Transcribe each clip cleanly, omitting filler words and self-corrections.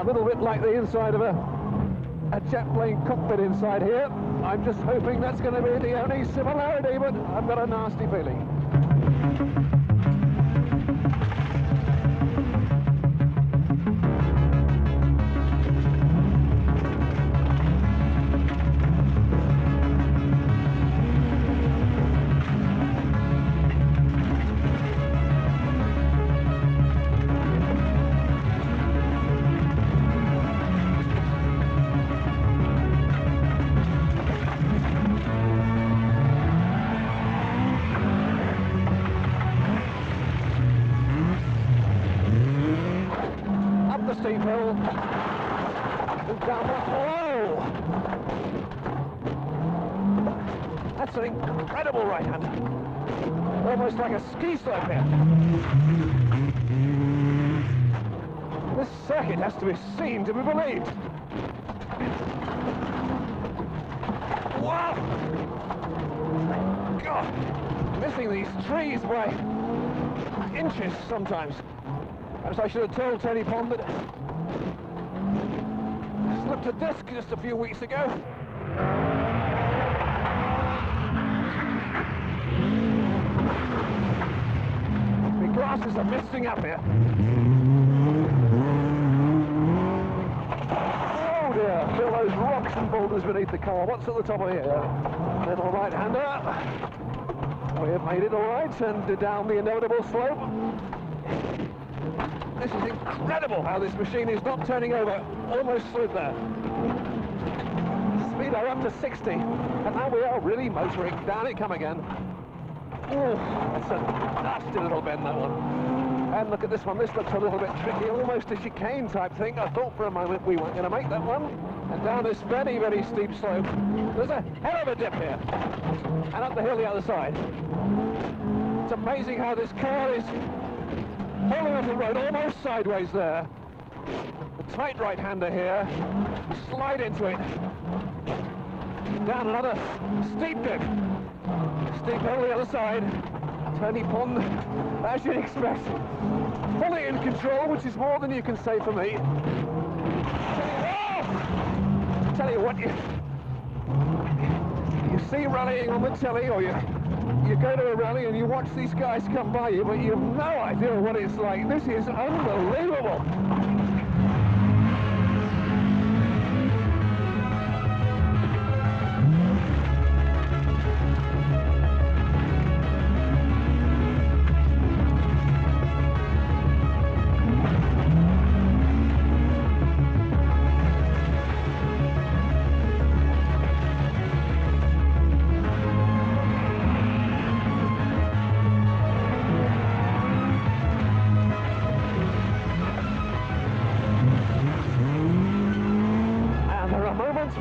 little bit like the inside of a jet plane cockpit inside here. I'm just hoping that's going to be the only similarity, but I've got a nasty feeling. Steep hill, down that, whoa! That's an incredible right hand, almost like a ski slope here. This circuit has to be seen to be believed. Wow! God, missing these trees by inches sometimes. Perhaps I should have told Tony Pond that I slipped a disc just a few weeks ago. My glasses are missing up here. Oh dear, feel those rocks and boulders beneath the car. What's at the top of here? Little right-hander. We have made it all right, and down the inevitable slope. This is incredible how this machine is not turning over. Almost slid there. Speed are up to 60, and now we are really motoring. Down it come again. Oh, that's a nasty little bend, that one. And look at this one. This looks a little bit tricky, almost a chicane type thing. I thought for a moment we weren't going to make that one. And down this very, very steep slope, there's a hell of a dip here. And up the hill the other side. It's amazing how this car is pulling off the road almost sideways there. The tight right-hander here. Slide into it. Down another steep dip. Steep hill the other side. Tony Pond, as you'd expect, fully in control, which is more than you can say for me. Tell you what, you see rallying on the telly, or you go to a rally and you watch these guys come by you, but you have no idea what it's like. This is unbelievable.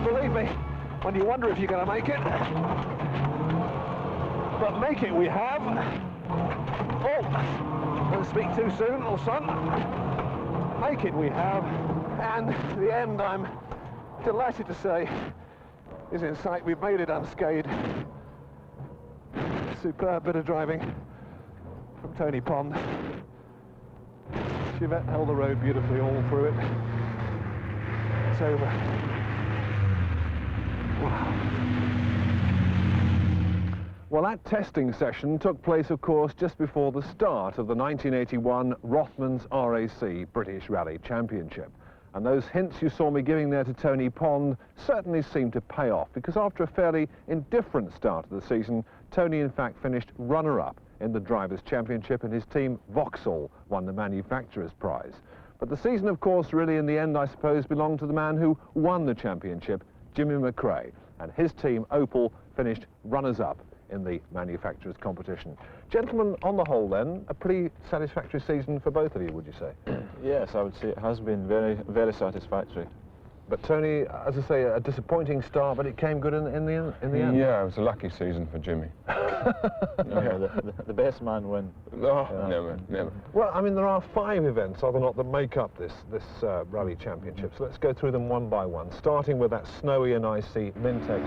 Believe me, when you wonder if you're going to make it. But make it we have. Oh, don't speak too soon, or son. Make it we have. And the end, I'm delighted to say, is in sight. We've made it unscathed. Superb bit of driving from Tony Pond. Chevette held the road beautifully all through it. It's over. Well, that testing session took place, of course, just before the start of the 1981 Rothmans RAC British Rally Championship. And those hints you saw me giving there to Tony Pond certainly seemed to pay off, because after a fairly indifferent start of the season, Tony in fact finished runner-up in the Drivers' Championship, and his team Vauxhall won the Manufacturers' Prize. But the season, of course, really in the end, I suppose, belonged to the man who won the championship, Jimmy McRae, and his team Opel finished runners-up in the manufacturers' competition. Gentlemen, on the whole then, a pretty satisfactory season for both of you, would you say? Yes, I would say it has been very, very satisfactory. But Tony, as I say, a disappointing start, but it came good in the end. Yeah, it was a lucky season for Jimmy. The best man win. No, never. Well, I mean, there are 5 events, are there not, that make up this rally championship. So let's go through them one by one, starting with that snowy and icy Mintex.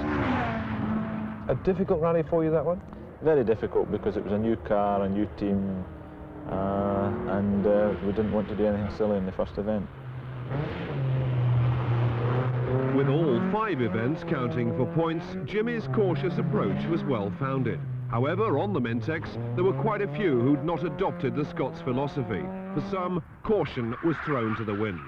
A difficult rally for you, that one? Very difficult, because it was a new car, a new team, and we didn't want to do anything silly in the first event. 5 events counting for points, Jimmy's cautious approach was well-founded. However, on the Mentex, there were quite a few who'd not adopted the Scots philosophy. For some, caution was thrown to the wind.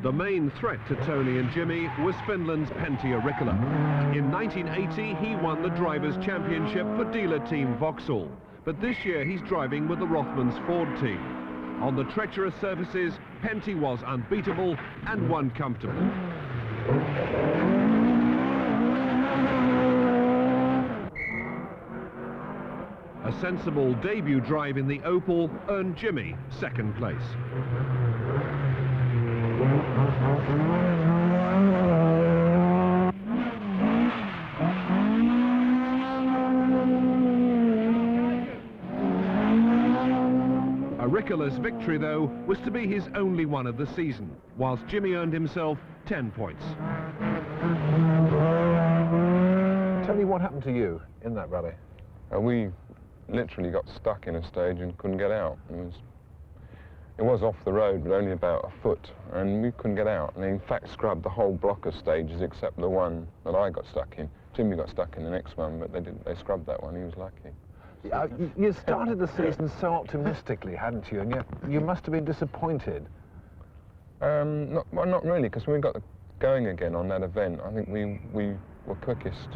The main threat to Tony and Jimmy was Finland's Pentti Ricola. In 1980, he won the Drivers' Championship for dealer team Vauxhall. But this year, he's driving with the Rothmans Ford team. On the treacherous surfaces, Pentti was unbeatable and won comfortably. A sensible debut drive in the Opel earned Jimmy second place. Ricola's victory, though, was to be his only one of the season, whilst Jimmy earned himself 10 points. Tell me what happened to you in that rally. We literally got stuck in a stage and couldn't get out. It was off the road, but only about a foot, and we couldn't get out. And they, in fact, scrubbed the whole block of stages except the one that I got stuck in. Jimmy got stuck in the next one, but they scrubbed that one. He was lucky. You started the season so optimistically, hadn't you? And yet you must have been disappointed. Well, not really, because when we got going again on that event, I think we were quickest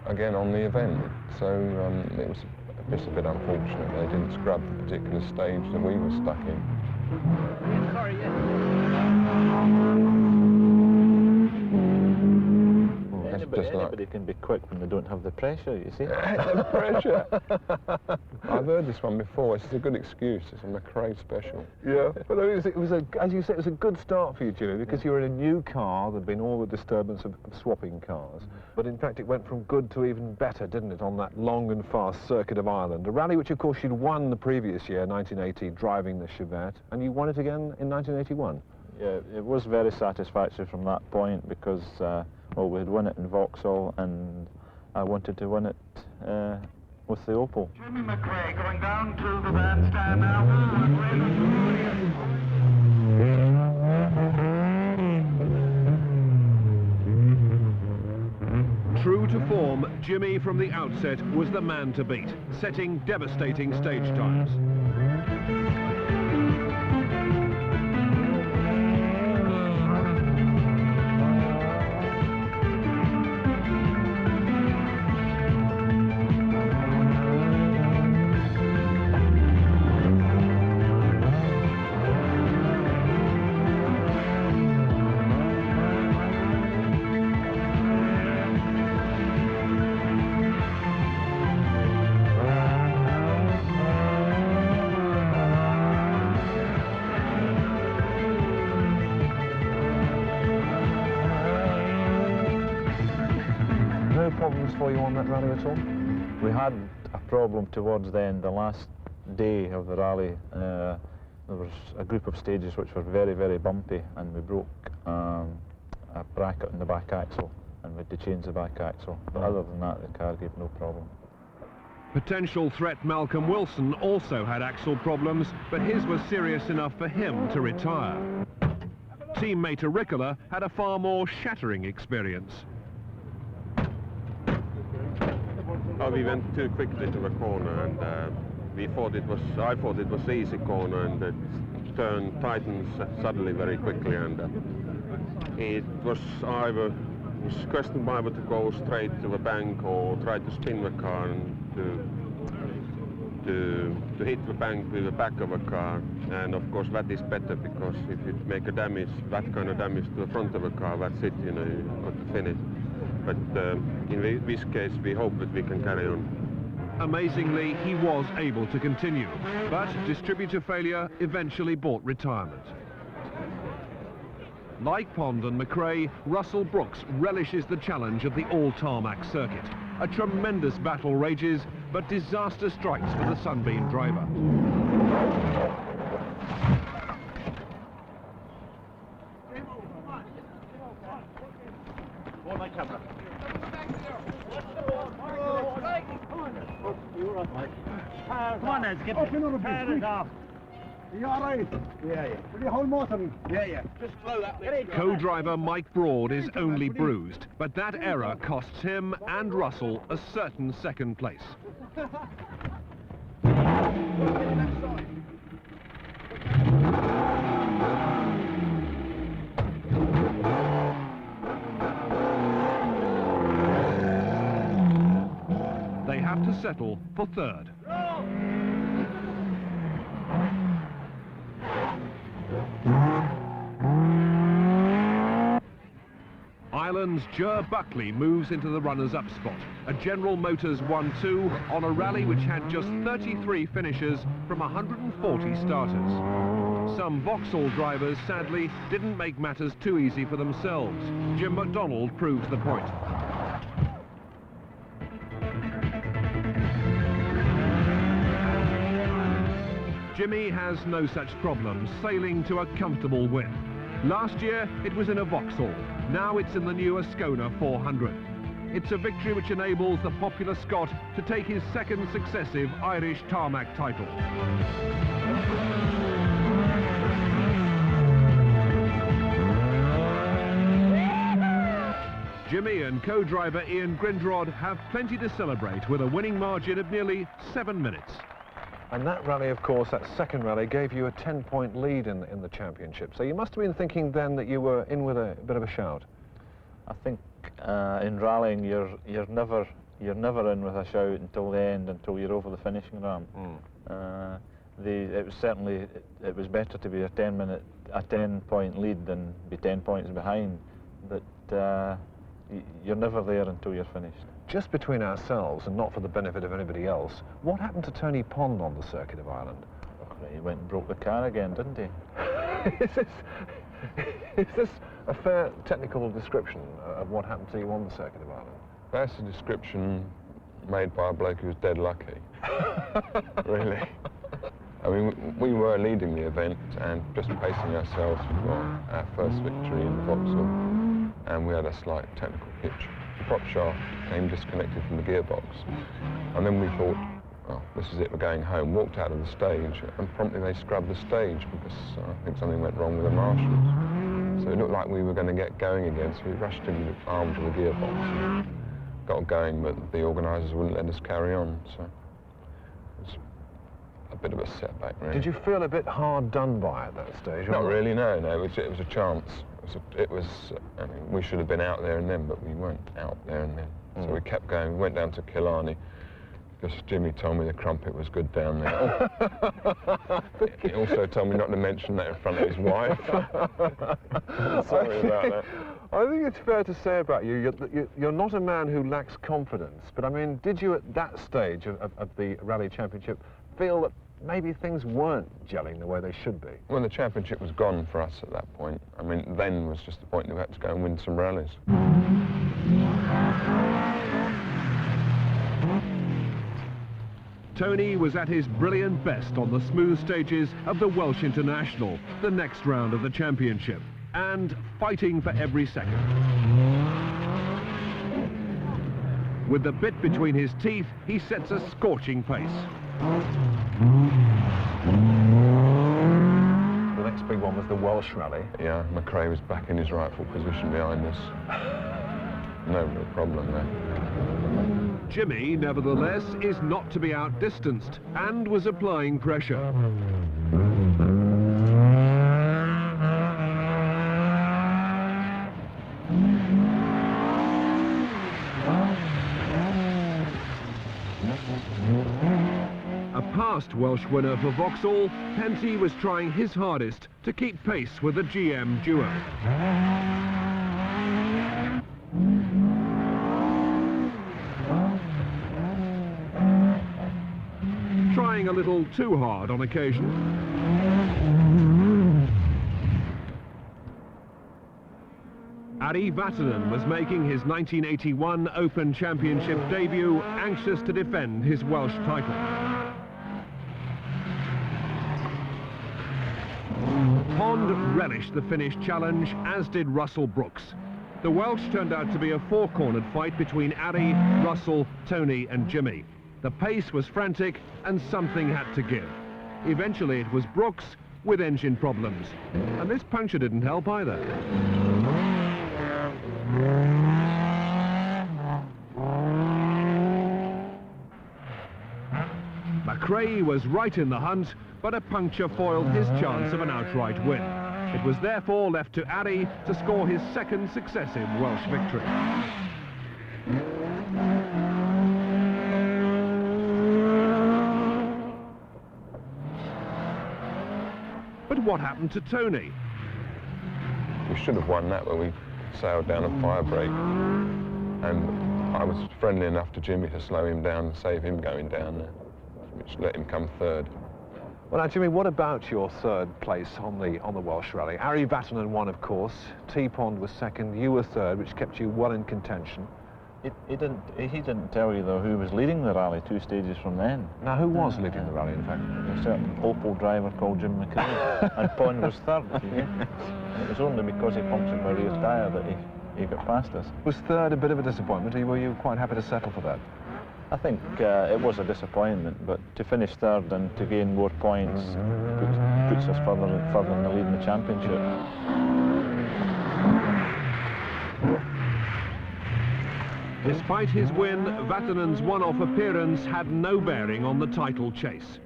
again on the event. So it was just a bit unfortunate they didn't scrub the particular stage that we were stuck in. Sorry, Anybody can be quick when they don't have the pressure, you see. The pressure. I've heard this one before. It's a good excuse. It's a McRae special. Yeah, but it was as you said, it was a good start for you, Jimmy, because you were in a new car. There'd been all the disturbance of swapping cars. But in fact, it went from good to even better, didn't it, on that long and fast circuit of Ireland? A rally which, of course, you'd won the previous year, 1980, driving the Chevette, and you won it again in 1981. Yeah, it was very satisfactory from that point because, well, we had won it in Vauxhall and I wanted to win it with the Opel. Jimmy McRae going down to the bandstand now. True to form, Jimmy from the outset was the man to beat, setting devastating stage times. Problems for you on that rally at all? We had a problem towards the end. The last day of the rally, there was a group of stages which were very, very bumpy, and we broke a bracket in the back axle, and we had to change the back axle. But other than that, the car gave no problem. Potential threat Malcolm Wilson also had axle problems, but his was serious enough for him to retire. Teammate Ricola had a far more shattering experience. We went too quickly to the corner, and I thought it was easy corner, and the turn tightens suddenly very quickly, and it was either questioned either to go straight to the bank or try to spin the car and to to hit the bank with the back of a car, and of course that is better because if you make a damage, that kind of damage to the front of a car, that's it, you know, you got to finish. But in this case, we hope that we can carry on. Amazingly, he was able to continue, but distributor failure eventually brought retirement. Like Pond and McRae, Russell Brooks relishes the challenge of the all-tarmac circuit. A tremendous battle rages, but disaster strikes for the Sunbeam driver. Come on, lads, get it off. Are you all right? Yeah. Will you hold motor? Yeah. Just slow that way. Co-driver Mike Broad is only bruised, but that error costs him and Russell a certain second place. They have to settle for third. Ireland's Ger Buckley moves into the runners-up spot. A General Motors 1-2 on a rally which had just 33 finishers from 140 starters. Some Vauxhall drivers, sadly, didn't make matters too easy for themselves. Jim McDonald proves the point. Jimmy has no such problems, sailing to a comfortable win. Last year, it was in a Vauxhall. Now it's in the new Ascona 400. It's a victory which enables the popular Scot to take his second successive Irish tarmac title. Jimmy and co-driver Ian Grindrod have plenty to celebrate with a winning margin of nearly 7 minutes. And that rally, of course, that second rally, gave you a 10-point lead in the championship. So you must have been thinking then that you were in with a bit of a shout. I think in rallying, you're never in with a shout until the end, until you're over the finishing ramp. It was better to be a 10-point lead than be 10 points behind. But you're never there until you're finished. Just between ourselves and not for the benefit of anybody else, what happened to Tony Pond on the circuit of Ireland? He went and broke the car again, didn't he? is this a fair technical description of what happened to you on the circuit of Ireland? That's a description made by a bloke who was dead lucky. Really. I mean, we were leading the event and just pacing ourselves for our first victory in the Vauxhall, and we had a slight technical hitch. The prop shaft came disconnected from the gearbox, and then we thought, oh, this is it, we're going home. Walked out of the stage, and promptly they scrubbed the stage because I think something went wrong with the marshals. So it looked like we were going to get going again, so we rushed to the arm to the gearbox and got going, but the organisers wouldn't let us carry on, so it was a bit of a setback, really. Did you feel a bit hard done by at that stage? Not really, no. It was a chance. I mean, we should have been out there and then, but we weren't out there and then. So we kept going. We went down to Killarney because Jimmy told me the crumpet was good down there. He also told me not to mention that in front of his wife. Sorry about that. I think it's fair to say about you, you're not a man who lacks confidence, but I mean, did you at that stage of the Rally Championship feel that maybe things weren't gelling the way they should be? Well, the championship was gone for us at that point. I mean, then was just the point that we had to go and win some rallies. Tony was at his brilliant best on the smooth stages of the Welsh International, the next round of the championship, and fighting for every second. With the bit between his teeth, he sets a scorching pace. The next big one was the Welsh rally. Yeah, McRae was back in his rightful position behind us. No real problem there. Jimmy, nevertheless, is not to be outdistanced and was applying pressure. A past Welsh winner for Vauxhall, Penty was trying his hardest to keep pace with the GM duo. Trying a little too hard on occasion. Ari Vatanen was making his 1981 Open Championship debut, anxious to defend his Welsh title. Pond relished the Finnish challenge, as did Russell Brooks. The Welsh turned out to be a four-cornered fight between Ari, Russell, Tony and Jimmy. The pace was frantic and something had to give. Eventually it was Brooks with engine problems. And this puncture didn't help either. McRae was right in the hunt, but a puncture foiled his chance of an outright win. It was therefore left to Ari to score his second successive Welsh victory. But what happened to Tony? We should have won that when we sailed down a fire break, and I was friendly enough to Jimmy to slow him down and save him going down there, which let him come third. Well, now, Jimmy, what about your third place on the Welsh Rally? Ari Vatanen won, of course. T-Pond was second. You were third, which kept you well in contention. He didn't tell you, though, who was leading the rally 2 stages from then. Now, who was leading the rally, in fact? A certain Opel driver called Jim McRae, and Pond was third. It was only because he punctured my rear tyre that he got past us. Was third a bit of a disappointment, or were you quite happy to settle for that? I think it was a disappointment, but to finish third and to gain more points puts us further in the lead in the championship. Despite his win, Vatanen's one-off appearance had no bearing on the title chase.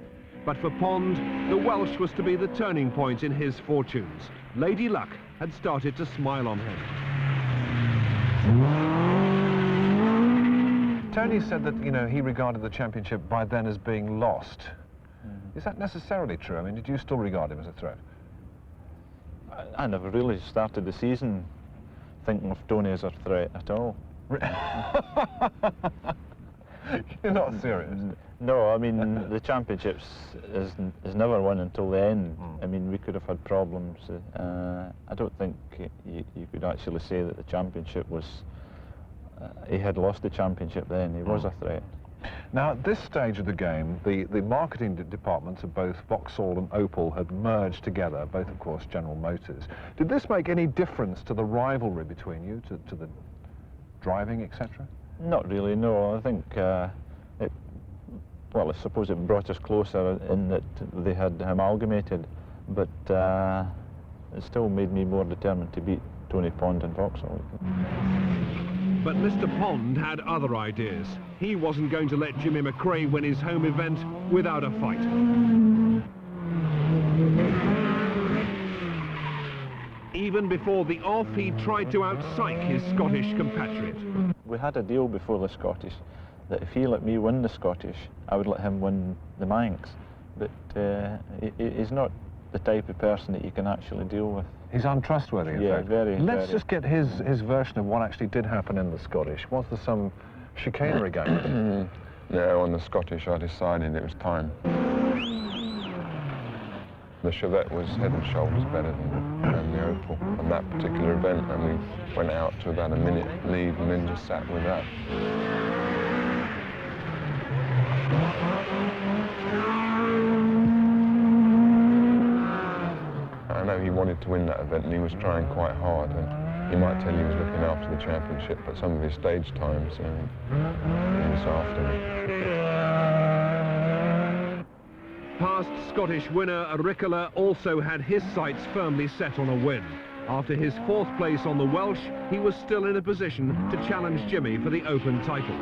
But for Pond, the Welsh was to be the turning point in his fortunes. Lady Luck had started to smile on him. Tony said that, you know, he regarded the championship by then as being lost. Is that necessarily true? I mean, did you still regard him as a threat? I never really started the season thinking of Tony as a threat at all. You're not serious? No, I mean, the championships is never won until the end. I mean, we could have had problems. I don't think you could actually say that the championship was... he had lost the championship then. He was a threat. Now, at this stage of the game, the marketing departments of both Vauxhall and Opel had merged together, both, of course, General Motors. Did this make any difference to the rivalry between you, to the driving, etc.? Not really, no. I think, well, I suppose it brought us closer in that they had amalgamated, but it still made me more determined to beat Tony Pond and Vauxhall. But Mr. Pond had other ideas. He wasn't going to let Jimmy McRae win his home event without a fight. Even before the off, he tried to outpsych his Scottish compatriot. We had a deal before the Scottish that if he let me win the Scottish, I would let him win the Manx. But he's not the type of person that you can actually deal with. He's untrustworthy, in fact. Very. Let's just get his version of what actually did happen in the Scottish. Was there some chicanery going on? No, on the Scottish I decided it was time. The Chevette was head and shoulders better than the Opel on that particular event, and we went out to about a minute lead and then just sat with that. I know he wanted to win that event and he was trying quite hard, and he might tell you he was looking after the championship, but some of his stage times he was after me. Past Scottish winner Ricola also had his sights firmly set on a win. After his 4th place on the Welsh, he was still in a position to challenge Jimmy for the Open title.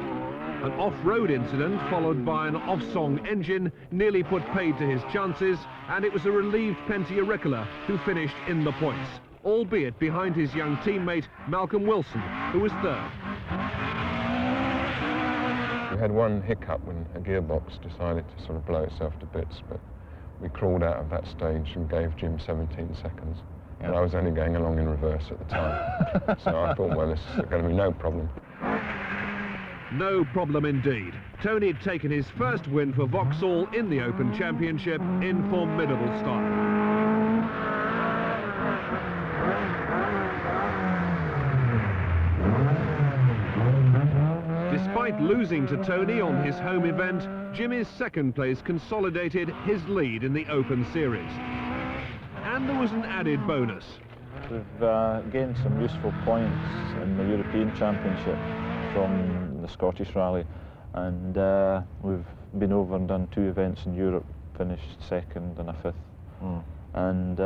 An off-road incident followed by an off-song engine nearly put paid to his chances, and it was a relieved Penty Ricola who finished in the points, albeit behind his young teammate Malcolm Wilson, who was 3rd. We had one hiccup when a gearbox decided to sort of blow itself to bits, but we crawled out of that stage and gave Jim 17 seconds. Yeah. And I was only going along in reverse at the time. So I thought, well, this is going to be no problem. No problem indeed. Tony had taken his first win for Vauxhall in the Open Championship in formidable style. Despite losing to Tony on his home event, Jimmy's second place consolidated his lead in the Open Series. And there was an added bonus. We've gained some useful points in the European Championship from the Scottish Rally, and we've been over and done 2 events in Europe, finished 2nd and a 5th. And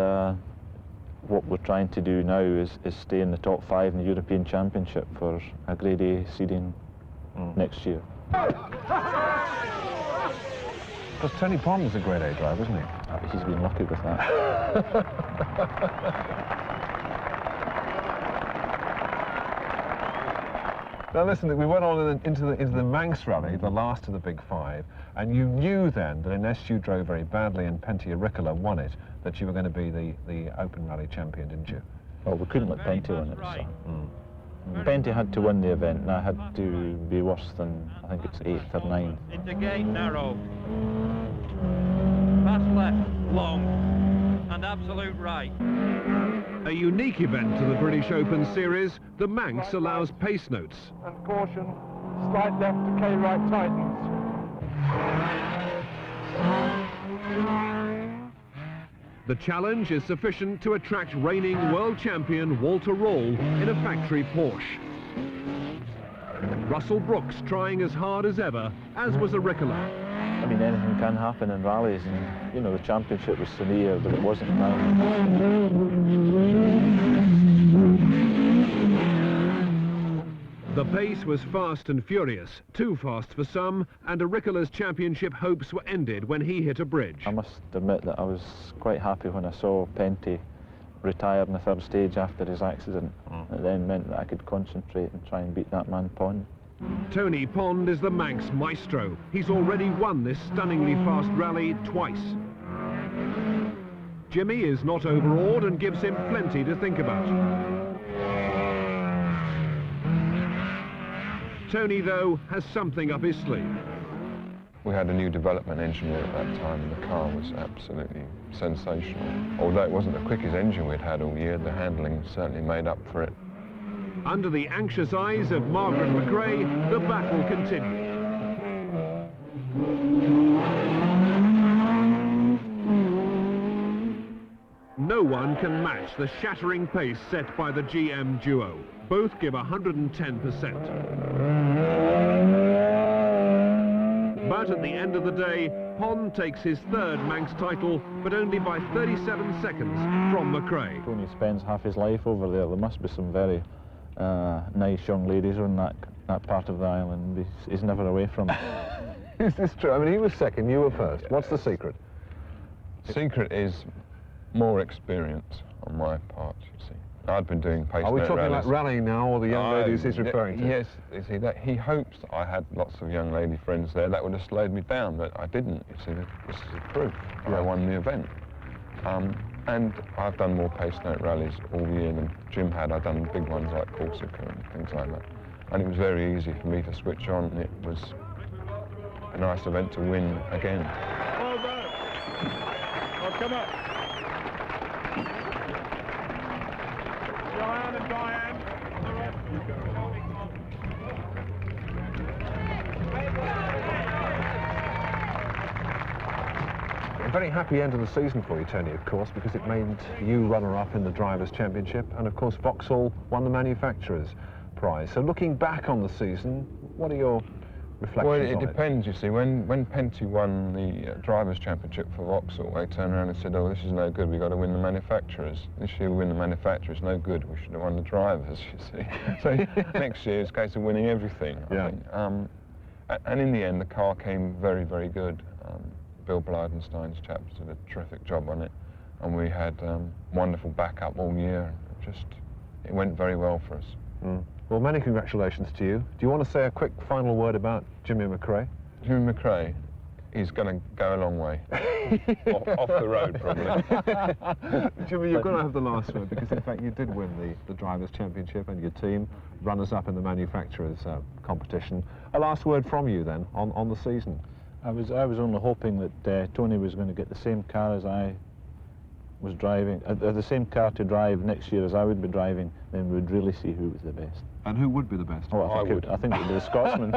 what we're trying to do now is stay in the top 5 in the European Championship for a Grade A seeding next year. Because Tony Pond's a Grade A driver, isn't he? He's been lucky with that. Now listen, we went on into the Manx Rally, the last of the big 5, and you knew then that unless you drove very badly and Pentti Auricola won it, that you were going to be the Open Rally champion, didn't you? Well, we couldn't let Pentti win it, so. Pentti had to win the event, and I had to be worse than, I think it's 8th or 9th. Into gate narrow. Pass left, long, and absolute right. A unique event to the British Open Series, the Manx allows pace notes. And caution, slight left to K right tightens. The challenge is sufficient to attract reigning world champion Walter Röhrl in a factory Porsche. Russell Brooks trying as hard as ever, as was Auricola. I mean, anything can happen in rallies, and you know, the championship was severe, but it wasn't now. The pace was fast and furious, too fast for some, and Auricola's championship hopes were ended when he hit a bridge. I must admit that I was quite happy when I saw Pentti retire in the 3rd stage after his accident. It then meant that I could concentrate and try and beat that man Pond. Tony Pond is the Manx maestro. He's already won this stunningly fast rally twice. Jimmy is not overawed and gives him plenty to think about. Tony, though, has something up his sleeve. We had a new development engineer at that time, and the car was absolutely sensational. Although it wasn't the quickest engine we'd had all year, the handling certainly made up for it. Under the anxious eyes of Margaret McRae, the battle continued. No one can match the shattering pace set by the GM duo. Both give 110%. But at the end of the day, Pond takes his 3rd Manx title, but only by 37 seconds from McRae. Tony spends half his life over there. There must be some very nice young ladies on that part of the island. He's never away from it. Is this true? I mean, he was 2nd, you were 1st. What's the secret? Secret is more experience on my part, you see. I'd been doing pace Are we note talking rallies. like rallying now, or the young ladies he's referring to? Yes, you see, that he hopes I had lots of young lady friends there. That would have slowed me down, but I didn't. You see, this is the proof. I won the event. And I've done more pace note rallies all year than Jim had. I've done big ones like Corsica and things like that. And it was very easy for me to switch on. It was a nice event to win again. Well done. Oh, come up. Diane and Diane. A very happy end of the season for you, Tony, of course, because it made you runner-up in the Drivers' Championship, and of course Vauxhall won the Manufacturers' Prize. So looking back on the season, what are your reflections Well, on it depends, you see. When Pentti won the Drivers' Championship for Vauxhall, they turned around and said, oh, this is no good, we've got to win the Manufacturers. This year we win the Manufacturers, no good, we should have won the Drivers, you see. So next year it's a case of winning everything, I think. And in the end, the car came very, very good. Bill Blydenstein's chaps did a terrific job on it, and we had wonderful backup all year. It went very well for us. Well, many congratulations to you. Do you want to say a quick final word about Jimmy McRae? Jimmy McRae, he's going to go a long way. off the road, probably. Jimmy, you're going to have the last word, because in fact you did win the Drivers' Championship, and your team runners-up in the manufacturers' competition. A last word from you then on the season. I was only hoping that Tony was going to get the same car as I was driving, the same car to drive next year as I would be driving, then we'd really see who was the best. And who would be the best? Oh, I think it would be the Scotsman.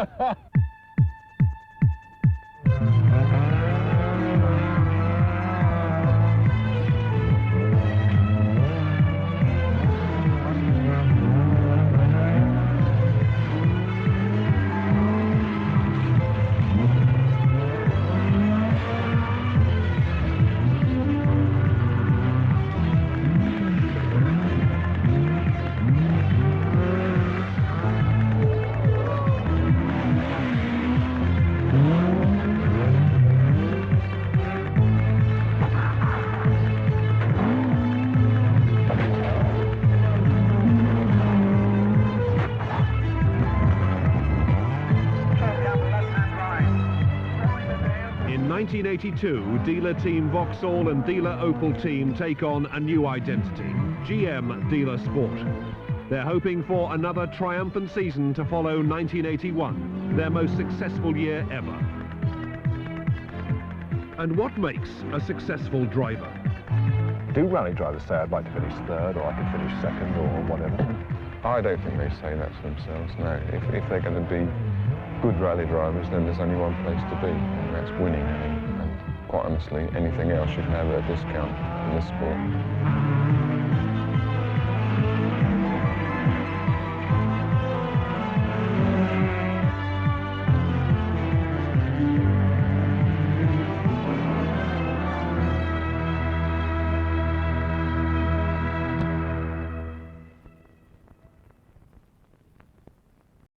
In 1982, dealer team Vauxhall and dealer Opel team take on a new identity, GM Dealer Sport. They're hoping for another triumphant season to follow 1981, their most successful year ever. And what makes a successful driver? Do rally drivers say, I'd like to finish third, or I could finish second, or whatever? I don't think they say that to themselves, no. If they're going to be good rally drivers, then there's only one place to be, and that's winning. And quite honestly, anything else you can have at a discount in this sport.